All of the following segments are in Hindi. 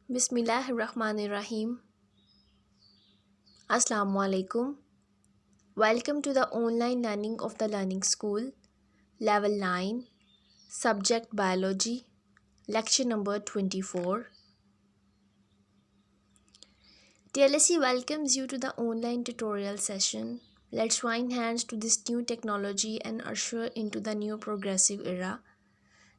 Bismillahirrahmanirrahim. Assalamualaikum. Welcome to the online learning of the Learning School, Level 9, Subject Biology, Lecture number 24. TLSE welcomes you to the online tutorial session. Let's join hands to this new technology and usher into the new progressive era.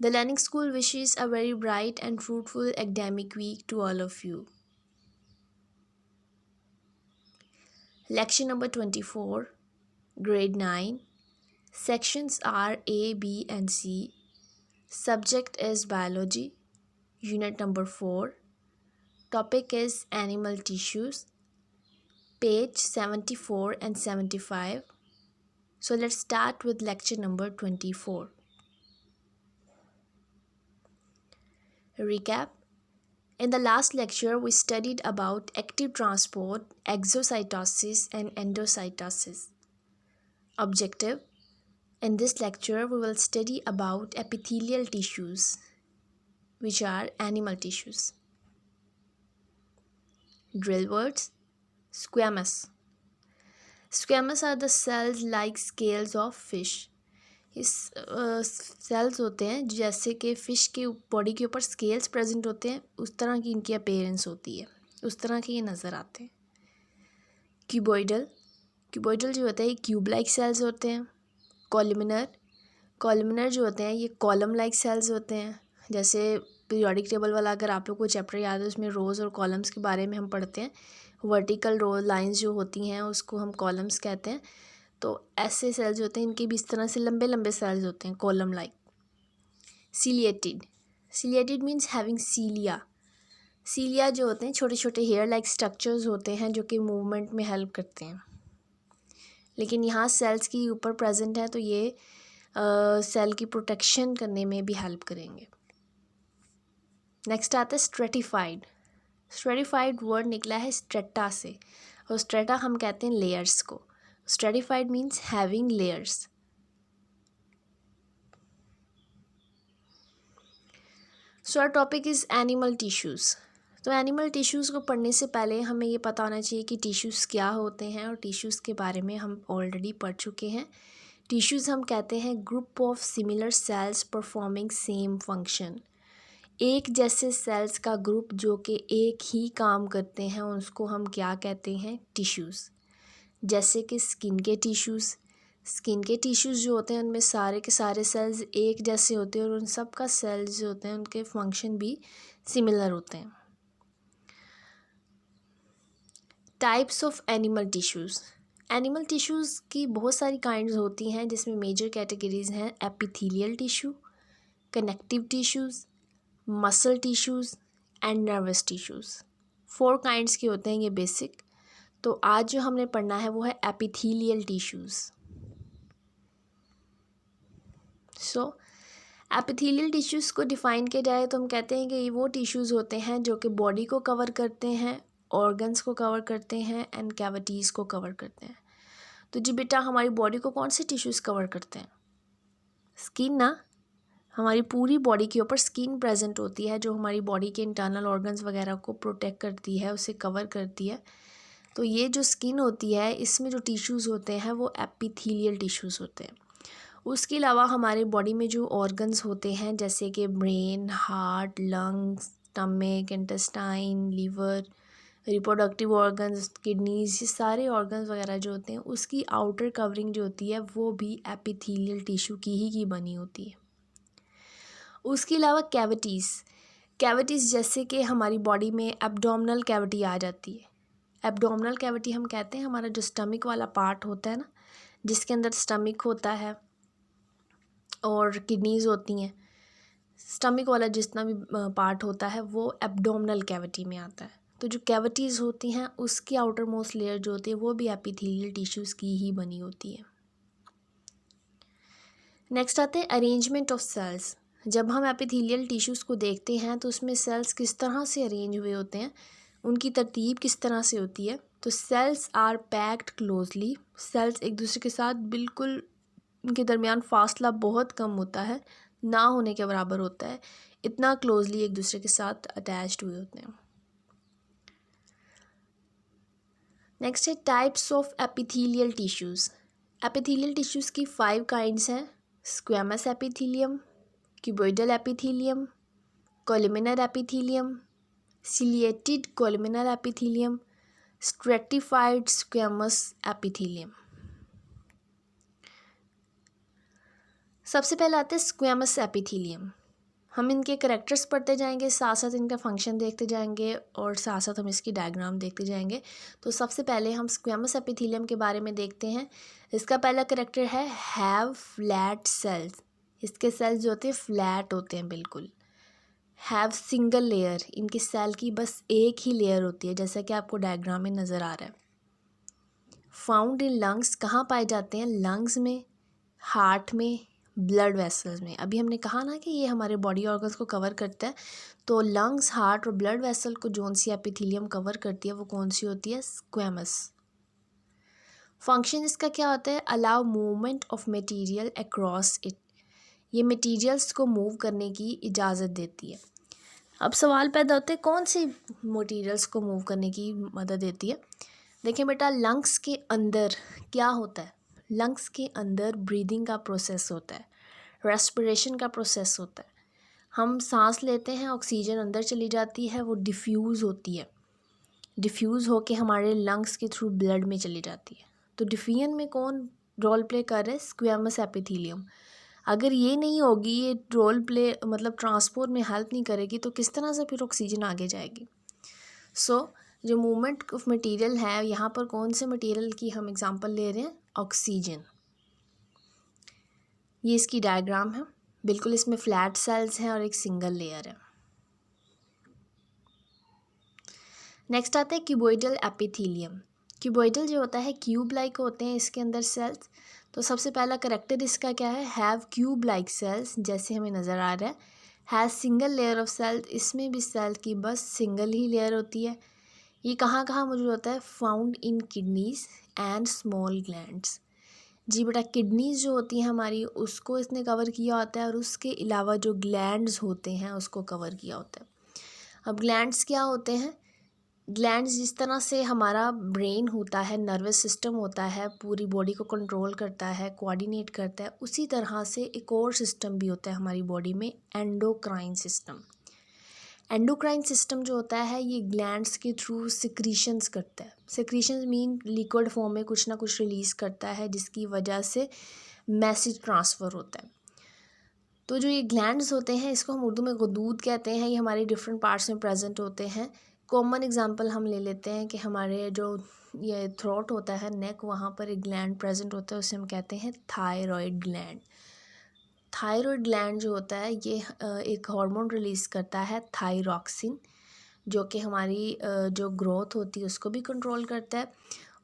The Learning School wishes a very bright and fruitful academic week to all of you. Lecture number 24, Grade 9. Sections are A, B and C. Subject is Biology. Unit number 4. Topic is Animal Tissues. Page 74 and 75. So let's start with lecture number 24. Recap. In the last lecture, we studied about active transport, exocytosis and endocytosis. Objective. In this lecture, we will study about epithelial tissues, which are animal tissues. Drill words. Squamous. Squamous are the cells like scales of fish. इस सेल्स होते हैं जैसे कि फ़िश के बॉडी के ऊपर स्केल्स प्रेजेंट होते हैं, उस तरह की इनकी अपीयरेंस होती है, उस तरह के ये नज़र आते हैं. क्यूबॉइडल. क्यूबॉइडल जो होते हैं क्यूब लाइक सेल्स होते हैं. कॉलमिनर. कॉलमिनर जो होते हैं ये कॉलम लाइक सेल्स होते हैं. जैसे पीरियोडिक टेबल वाला अगर आप लोग को चैप्टर याद है उसमें रोज़ और कॉलम्स के बारे में हम पढ़ते हैं. वर्टिकल रो लाइंस जो होती हैं उसको हम कॉलम्स कहते हैं. तो ऐसे सेल्स होते हैं, इनके भी इस तरह से लंबे लंबे सेल्स होते हैं column like. Ciliated. Ciliated means having cilia. Cilia जो होते हैं छोटे छोटे हेयर लाइक स्ट्रक्चर्स होते हैं जो कि मूवमेंट में हेल्प करते हैं, लेकिन यहाँ सेल्स की ऊपर प्रेजेंट है तो ये सेल की प्रोटेक्शन करने में भी हेल्प करेंगे. नेक्स्ट आता है स्ट्रेटिफाइड. स्ट्रेटिफाइड वर्ड निकला है स्ट्रेटा से, और स्ट्रेटा हम कहते हैं लेयर्स को. Stratified means having layers. So our topic is animal tissues. तो एनिमल टिश्यूज़ को पढ़ने से पहले हमें ये पता होना चाहिए कि टिश्यूज़ क्या होते हैं, और टिश्यूज़ के बारे में हम ऑलरेडी पढ़ चुके हैं. टिश्यूज़ हम कहते हैं group of similar sales performing same function. एक जैसे सेल्स का ग्रुप जो कि एक ही काम करते हैं उसको हम क्या कहते हैं, टिश्यूज़. जैसे कि स्किन के टिश्यूज़. स्किन के टिश्यूज़ जो होते हैं उनमें सारे के सारे सेल्स एक जैसे होते हैं और उन सब का सेल्स जो होते हैं उनके फंक्शन भी सिमिलर होते हैं. Types of animal tissues. Animal tissues की बहुत सारी काइंड्स होती हैं जिसमें मेजर कैटेगरीज़ हैं epithelial tissue, connective tissues, muscle tissues and nervous tissues. 4 kinds के होते हैं ये बेसिक. तो आज जो हमने पढ़ना है वो है एपिथेलियल टिश्यूज़. सो एपिथेलियल टिश्यूज़ को डिफ़ाइन किया जाए तो हम कहते हैं कि ये वो टिश्यूज़ होते हैं जो कि बॉडी को कवर करते हैं, ऑर्गन्स को कवर करते हैं एंड कैविटीज़ को कवर करते हैं. तो जी बेटा हमारी बॉडी को कौन से टिश्यूज़ कवर करते हैं? स्किन ना. हमारी पूरी बॉडी के ऊपर स्किन प्रेजेंट होती है जो हमारी बॉडी के इंटरनल ऑर्गन्स वगैरह को प्रोटेक्ट करती है, उसे कवर करती है. तो ये जो स्किन होती है इसमें जो टिश्यूज़ होते हैं वो एपिथेलियल टिश्यूज़ होते हैं. उसके अलावा हमारे बॉडी में जो ऑर्गन्स होते हैं जैसे कि brain, heart, lungs, stomach, intestine, liver, reproductive organs, kidneys, ये सारे ऑर्गन्स वगैरह जो होते हैं उसकी आउटर कवरिंग जो होती है वो भी एपिथेलियल टिश्यू की बनी होती है. उसके अलावा कैविटीज़. कैविटीज़ जैसे कि हमारी बॉडी में एब्डोमिनल कैविटी आ जाती है. एब्डोमिनल कैविटी हम कहते हैं हमारा जो स्टमक वाला पार्ट होता है ना, जिसके अंदर स्टमक होता है और किडनीज़ होती हैं. स्टमक वाला जितना भी पार्ट होता है वो एब्डोमिनल कैविटी में आता है. तो जो कैविटीज़ होती हैं उसकी आउटर मोस्ट लेयर जो होती है वो भी एपिथेलियल टिश्यूज़ की ही बनी होती है. नेक्स्ट आते हैं अरेंजमेंट ऑफ सेल्स. जब हम एपिथेलियल टिश्यूज़ को देखते हैं तो उसमें सेल्स किस तरह से अरेंज हुए होते हैं, उनकी तरतीब किस तरह से होती है. तो cells are packed closely. Cells एक दूसरे के साथ बिल्कुल, उनके दरमियान फासला बहुत कम होता है, ना होने के बराबर होता है. इतना क्लोजली एक दूसरे के साथ अटैच्ड हुए होते हैं. नेक्स्ट है types of epithelial tissues. Epithelial tissues की 5 काइंड्स हैं, squamous epithelium, cuboidal epithelium, columnar epithelium, ciliated columnar epithelium, stratified squamous epithelium. सबसे पहले आते हैं स्क्वेमस एपिथेलियम। हम इनके करैक्टर्स पढ़ते जाएंगे, साथ साथ इनका फंक्शन देखते जाएंगे और साथ साथ हम इसकी डायग्राम देखते जाएंगे। तो सबसे पहले हम स्क्वेमस एपिथेलियम के बारे में देखते हैं। इसका पहला करैक्टर है हैव फ्लैट सेल्स। इसके सेल्स जो होते हैं फ्लैट होते हैं बिल्कुल। हैव सिंगल लेयर, इनके सेल की बस एक ही लेयर होती है, जैसा कि आपको डायग्राम में नज़र आ रहा है। फाउंड इन लंग्स, कहाँ पाए जाते हैं? लंग्स में, हार्ट में, ब्लड वेसल्स में। अभी हमने कहा ना कि ये हमारे बॉडी ऑर्गन्स को कवर करता है, तो लंग्स, हार्ट और ब्लड वेसल को जोन सी एपिथेलियम कवर करती है वो कौन सी होती है? स्क्वेमस। फंक्शन इसका क्या होता है? Allow movement of material across it. ये मटेरियल्स को मूव करने की इजाज़त देती है। अब सवाल पैदा होते हैं कौन सी मटेरियल्स को मूव करने की मदद देती है? देखिए बेटा, लंग्स के अंदर क्या होता है? लंग्स के अंदर ब्रीदिंग का प्रोसेस होता है, रेस्पिरेशन का प्रोसेस होता है। हम सांस लेते हैं, ऑक्सीजन अंदर चली जाती है, वो डिफ्यूज़ होती है, डिफ्यूज़ होके हमारे लंग्स के थ्रू ब्लड में चली जाती है। तो डिफियन में कौन रोल प्ले कर रहा है? Squamous epithelium. अगर ये नहीं होगी, ये रोल प्ले मतलब ट्रांसपोर्ट में हेल्प नहीं करेगी, तो किस तरह से फिर ऑक्सीजन आगे जाएगी? जो मूवमेंट ऑफ मटेरियल है, यहाँ पर कौन से मटेरियल की हम एग्जांपल ले रहे हैं? ऑक्सीजन। ये इसकी डायग्राम है, बिल्कुल इसमें फ्लैट सेल्स हैं और एक सिंगल लेयर है। नेक्स्ट आता है क्यूबॉइडल एपिथेलियम। क्यूबॉइडल जो होता है, क्यूब लाइक होते हैं इसके अंदर सेल्स। तो सबसे पहला करैक्टर इसका क्या है? हैव क्यूब लाइक सेल्स, जैसे हमें नज़र आ रहा है। Has single layer of cells, इसमें भी सेल की बस सिंगल ही लेयर होती है। ये कहाँ कहाँ मौजूद होता है? Found in kidneys and small glands. जी बेटा, किडनीज जो होती हैं हमारी, उसको इसने कवर किया होता है और उसके अलावा जो ग्लैंड्स होते हैं उसको कवर किया होता है। अब ग्लैंड्स क्या होते हैं? ग्लैंड्स जिस तरह से हमारा ब्रेन होता है, नर्वस सिस्टम होता है, पूरी बॉडी को कंट्रोल करता है, कोऑर्डिनेट करता है, उसी तरह से एक और सिस्टम भी होता है हमारी बॉडी में, एंडोक्राइन सिस्टम। एंडोक्राइन सिस्टम जो होता है ये ग्लैंड्स के थ्रू सिक्रीशंस करता है। सिक्रीशंस मीन लिक्विड फॉर्म में कुछ ना कुछ रिलीज़ करता है, जिसकी वजह से मैसेज ट्रांसफ़र होता है। तो जो ये ग्लैंड्स होते हैं, इसको हम उर्दू में गुदूद कहते हैं। ये हमारे डिफरेंट पार्ट्स में प्रेजेंट होते हैं। कॉमन एग्जांपल हम ले लेते हैं कि हमारे जो ये थ्रोट होता है, नेक, वहाँ पर एक ग्लैंड प्रेजेंट होता है, उसे हम कहते हैं थायरॉयड ग्लैंड। थायरॉयड ग्लैंड जो होता है ये एक हार्मोन रिलीज़ करता है, थायरॉक्सिन, जो कि हमारी जो ग्रोथ होती है उसको भी कंट्रोल करता है।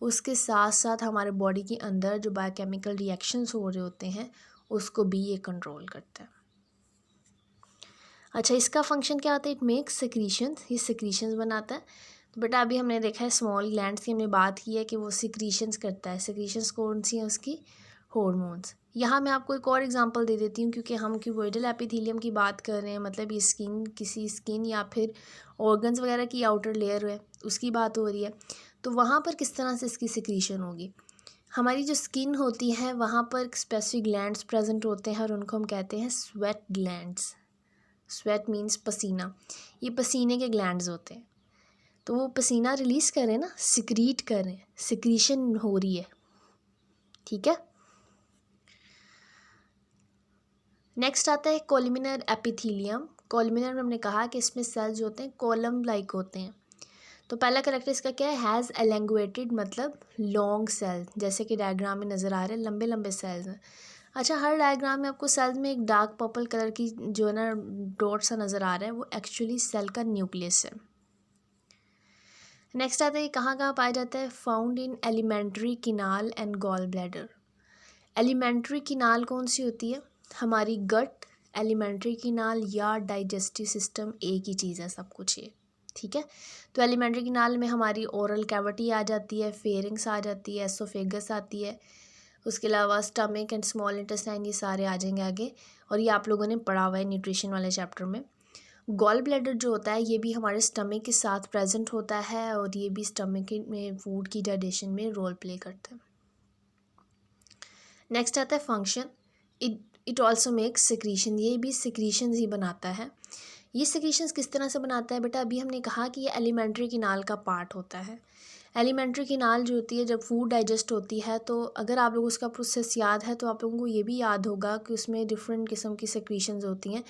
उसके साथ साथ हमारे बॉडी के अंदर जो बायोकेमिकल रिएक्शंस हो रहे होते हैं उसको भी ये कंट्रोल करता है। अच्छा, इसका फंक्शन क्या होता है? इट मेक्स सिक्रीशंस, ये सिक्रीशंस बनाता है। तो बेटा अभी हमने देखा है स्मॉल ग्लैंड्स की, हमने बात की है कि वो सिक्रीशंस करता है। सिक्रीशंस कौन सी हैं उसकी? हॉर्मोन्स। यहाँ मैं आपको एक और एग्जांपल दे देती हूँ, क्योंकि हम क्यूबॉइडल एपिथेलियम की बात कर रहे हैं, मतलब ये स्किन, किसी स्किन या फिर ऑर्गन्स वगैरह की आउटर लेयर है उसकी बात हो रही है। तो वहाँ पर किस तरह से इसकी सिक्रीशन होगी? हमारी जो स्किन होती है वहाँ पर स्पेसिफिक ग्लैंड्स प्रेजेंट होते हैं और उनको हम कहते हैं स्वेट ग्लैंड्स। स्वेट मीन्स पसीना। ये पसीने के ग्लैंड्स होते हैं, तो वो पसीना रिलीज़ करें ना, सिक्रीट करें, सिक्रीशन हो रही है, ठीक है। नेक्स्ट आता है कोलुमिनर एपिथेलियम। कोलुमिनर में हमने कहा कि इसमें सेल्स जो होते हैं कॉलम लाइक होते हैं। तो पहला करैक्टर इसका क्या है? हैज़ एलेंगुएटेड, मतलब लॉन्ग सेल, जैसे कि डायग्राम में नज़र आ रहे हैं, लंबे लंबे सेल्स हैं। अच्छा, हर डायग्राम में आपको सेल्स में एक डार्क पर्पल कलर की जो है ना डॉट सा नज़र आ रहा है, वो एक्चुअली सेल का न्यूक्लियस है। नेक्स्ट आता है ये कहाँ कहाँ पाया जाता है? Found in alimentary canal and gall bladder. Alimentary canal कौन सी होती है? हमारी गट, एलिमेंट्री किनाल या डाइजेस्टिव सिस्टम एक ही चीज़ है सब कुछ ये, ठीक है। तो एलिमेंट्री किनाल में हमारी ओरल कैविटी आ जाती है, फेरिंग्स आ जाती है, एसोफेगस आती है, उसके अलावा स्टमक एंड स्मॉल इंटेस्टाइन, ये सारे आ जाएंगे आगे, और ये आप लोगों ने पढ़ा हुआ है न्यूट्रिशन वाले चैप्टर में। गॉल ब्लैडर जो होता है ये भी हमारे स्टमक के साथ प्रेजेंट होता है और ये भी स्टमक में फूड की डाइजेशन में रोल प्ले करता है। नेक्स्ट आता है function. It also makes secretion, ये भी सिक्रीशन ही बनाता है। ये सिक्रीशंस किस तरह से बनाता है बेटा, अभी हमने कहा कि ये एलिमेंट्री किनाल का पार्ट होता है। एलिमेंट्री किनाल जो होती है जब फूड डाइजेस्ट होती है, तो अगर आप लोगों को उसका प्रोसेस याद है तो आप लोगों को ये भी याद होगा कि उसमें डिफरेंट किस्म की सिक्रीशंस होती हैं,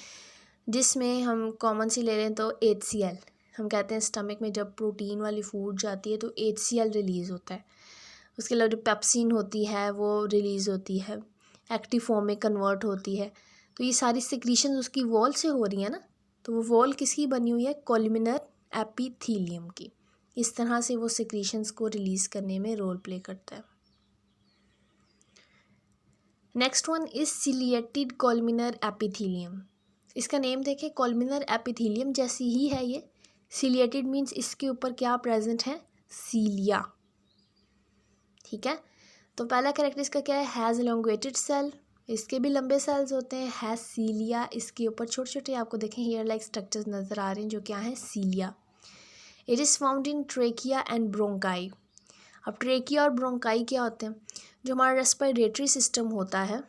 जिसमें हम कॉमन सी ले लें तो HCl। हम कहते हैं स्टमक में जब प्रोटीन वाली फूड जाती है तो HCl रिलीज़ होता है। उसके अलावा जो पेप्सिन होती है वो रिलीज़ होती है, एक्टिव फॉर्म में कन्वर्ट होती है। तो ये सारी सिक्रीशन उसकी वॉल से हो रही है ना, तो वो वॉल किसकी बनी हुई है, कोलुमिनर एपिथेलियम की। इस तरह से वो सिक्रीशंस को रिलीज़ करने में रोल प्ले करता है। Next one is ciliated columnar epithelium. इसका नेम देखें, कोलुमिनर एपिथेलियम जैसी ही है ये। सिलिएटेड मीन्स इसके ऊपर क्या प्रेजेंट है, सीलिया। ठीक है, तो पहला कैरेक्टर इसका क्या है, हैज़ एलोंगेटेड सेल, इसके भी लंबे सेल्स होते हैं। हैज़ सीलिया, इसके ऊपर छोटे छोटे आपको देखें हेयर लाइक स्ट्रक्चर्स नज़र आ रहे हैं जो क्या है, cilia. It is found in trachea and bronchi. अब ट्रेकिया और ब्रोंकाई क्या होते हैं, जो हमारा रेस्पिरेटरी सिस्टम होता है,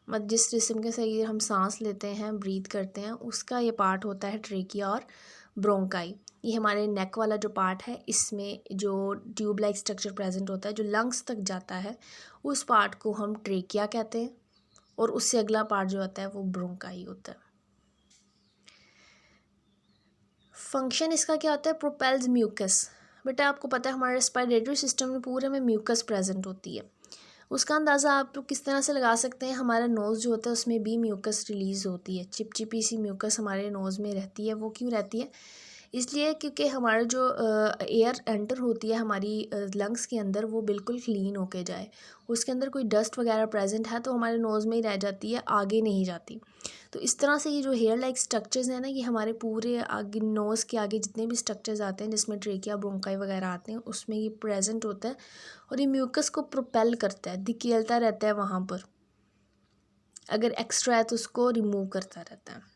मतलब जिस जिस्म के सही हम सांस लेते हैं, ब्रीथ करते हैं, उसका ये पार्ट होता है ट्रेकिया और ब्रोंकाई। ये हमारे नेक वाला जो पार्ट है, इसमें जो ट्यूब लाइक स्ट्रक्चर प्रेजेंट होता है जो लंग्स तक जाता है, उस पार्ट को हम ट्रेकिया कहते हैं, और उससे अगला पार्ट जो होता है वो ब्रोंकाई होता है। फंक्शन इसका क्या होता है, प्रोपेल्स म्यूकस। बेटा आपको पता है हमारे रेस्पिरेटरी सिस्टम में पूरे में म्यूकस प्रेजेंट होती है। उसका अंदाज़ा आप लोग किस तरह से लगा सकते हैं, हमारा नोज़ जो होता है उसमें भी म्यूकस रिलीज़ होती है, चिपचिपी सी म्यूकस हमारे नोज़ में रहती है। वो क्यों रहती है, इसलिए क्योंकि हमारा जो एयर एंटर होती है हमारी लंग्स के अंदर, वो बिल्कुल क्लीन होके जाए। उसके अंदर कोई डस्ट वगैरह प्रेजेंट है तो हमारे नोज़ में ही रह जाती है, आगे नहीं जाती। तो इस तरह से ये जो हेयर लाइक स्ट्रक्चर्स हैं ना, ये हमारे पूरे आगे नोज़ के आगे जितने भी स्ट्रक्चर्स आते हैं जिसमें ट्रेकिया ब्रोंकाई वगैरह आते हैं, उसमें ये प्रेजेंट होता है और ये म्यूकस को प्रोपेल करता है, धकेलता रहता है वहाँ पर। अगर एक्स्ट्रा है तो उसको रिमूव करता रहता है।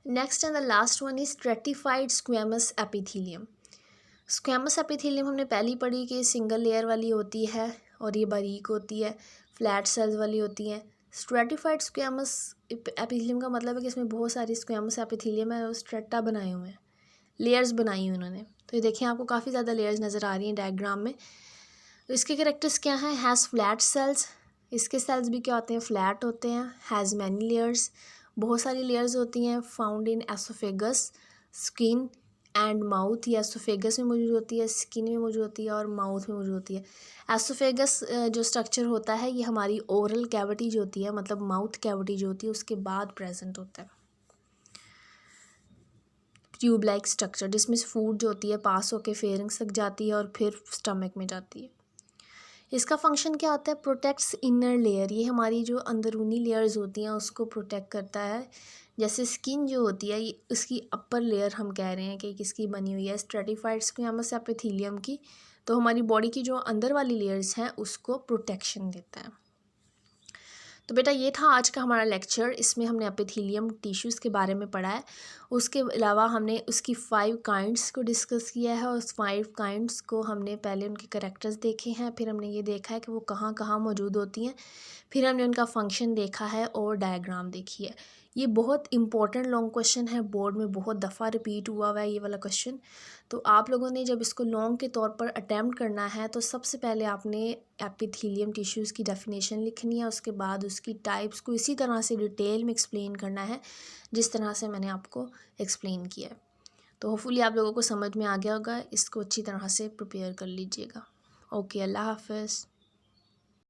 Next and the last one is stratified squamous epithelium. Squamous epithelium हमने पहली पढ़ी कि सिंगल लेयर वाली होती है और ये बारीक होती है, फ्लैट सेल्स वाली होती हैं। स्ट्रेटिफाइड स्क्वेमस एपिथेलियम का मतलब है कि इसमें बहुत सारी स्क्वेमस एपिथेलियम है और स्ट्रेटा बनाए हुए हैं, लेयर्स बनाई हुई उन्होंने। तो ये देखें आपको काफ़ी ज़्यादा लेयर्स नज़र आ रही हैं डायग्राम में। तो इसके कैरेक्टर्स क्या हैं, हैज़ फ्लैट सेल्स, इसके सेल्स भी क्या होते हैं, फ्लैट होते हैं। हैज़ मैनी लेयर्स, बहुत सारी लेयर्स होती हैं। Found in oesophagus, skin and mouth. ये एसोफेगस में मौजूद होती है, स्किन में मौजूद होती है और माउथ में मौजूद होती है। एसोफेगस जो स्ट्रक्चर होता है ये हमारी ओरल कैविटी जो होती है, मतलब माउथ कैविटी जो होती है उसके बाद प्रेजेंट होता है। ट्यूब लाइक स्ट्रक्चर जिसमें से फूड जो होती है पास होकर फेरिंग्स तक जाती है और फिर स्टमक में जाती है। इसका फंक्शन क्या होता है, प्रोटेक्ट्स इनर लेयर। ये हमारी जो अंदरूनी लेयर्स होती हैं उसको प्रोटेक्ट करता है। जैसे स्किन जो होती है ये उसकी अपर लेयर हम कह रहे हैं कि किसकी बनी हुई है, स्ट्रेटिफाइड स्क्वेमस एपिथेलियम की। तो हमारी बॉडी की जो अंदर वाली लेयर्स हैं उसको प्रोटेक्शन देता है। तो बेटा ये था आज का हमारा लेक्चर। इसमें हमने एपिथेलियम टिश्यूज़ के बारे में पढ़ा है। उसके अलावा हमने उसकी 5 काइंड्स को डिस्कस किया है और उस 5 काइंड्स को हमने पहले उनके कैरेक्टर्स देखे हैं, फिर हमने ये देखा है कि वो कहाँ कहाँ मौजूद होती हैं, फिर हमने उनका फंक्शन देखा है और डायग्राम देखी है। ये बहुत इंपॉर्टेंट लॉन्ग क्वेश्चन है, बोर्ड में बहुत दफ़ा रिपीट हुआ है ये वाला क्वेश्चन। तो आप लोगों ने जब इसको लॉन्ग के तौर पर अटैम्प्ट करना है तो सबसे पहले आपने एपिथेलियम टिश्यूज़ की डेफिनेशन लिखनी है, उसके बाद उसकी टाइप्स को इसी तरह से डिटेल में एक्सप्लेन करना है जिस तरह से मैंने आपको एक्सप्लेन किया है। तो होपफुली आप लोगों को समझ में आ गया होगा, इसको अच्छी तरह से प्रिपेयर कर लीजिएगा। ओके, अल्लाह हाफ़िज़।